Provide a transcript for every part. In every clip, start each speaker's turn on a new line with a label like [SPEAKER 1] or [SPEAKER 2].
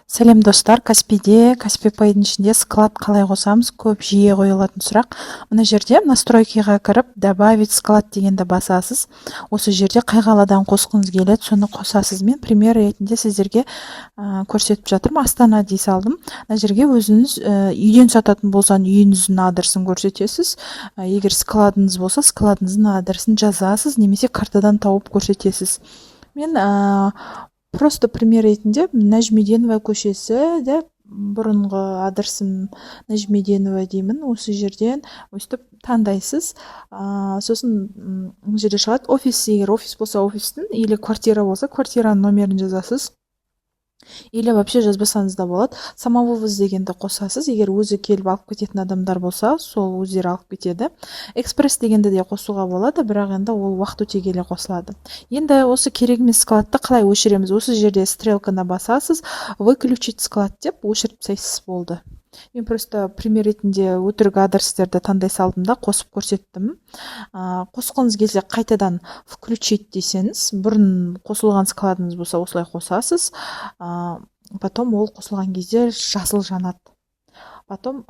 [SPEAKER 1] Сәлем достар, Каспи Pay'дің ішінде склад қалай қосамыз? Көп жиі қойылатын сұрақ. Мына жерде настройкаға кіріп, добавить склад дегенді басасыз. Осы жерде қай қаладан қосқыңыз келеді, соны қосасыз. Мен пример ретінде сіздерге көрсетіп жатырмын. Астана дей салдым. Мына жерге өзіңіз үйден сататын болсан, үйіңіздің адресін көрсетесіз. Егер складыңыз болса, складыңыздың адресін жазасыз, немесе картадан тауып көрсетесіз. Мен просто пример ретінде Нәжмеденова көшесі де бұрынғы адресім Нәжмеденова деймін. Осы жерден өстіп таңдайсыз. Сосын мына жерде шығады офис, егер офис болса офистің, или квартира болса квартираның номерін жазасыз. Или вообще жазбасаңыз да болады. Самовывоз дегенді қосасыз. Егер өзі келіп алып кететін адамдар болса, сол өздері алып кетеді. Экспресс дегенді де қосуға болады, бірақ енді ол уақыт өте келе қосылады. Енді осы керек емес складты қалай өшіреміз? Осы жерде стрелканы басасыз, выключить склад деп өшіріп тастайсыз, болды. Мен просто пример ретінде өтірік адрестерді таңдай салдым да қосып көрсеттім. Қосқыңыз келсе қайтадан включить десеңіз, бұрын қосылған складыңыз болса осылай қосасыз. Потом ол қосылған кезде жасыл жанады. Потом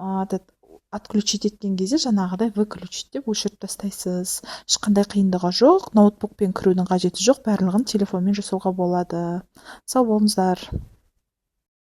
[SPEAKER 1] отключить еткен кезде жаңағыдай выключить деп өшіріп тастайсыз. Ешқандай қиындығы жоқ, ноутбукпен кірудің қажеті жоқ, барлығын телефонмен жасауға болады. Сау болыңыздар.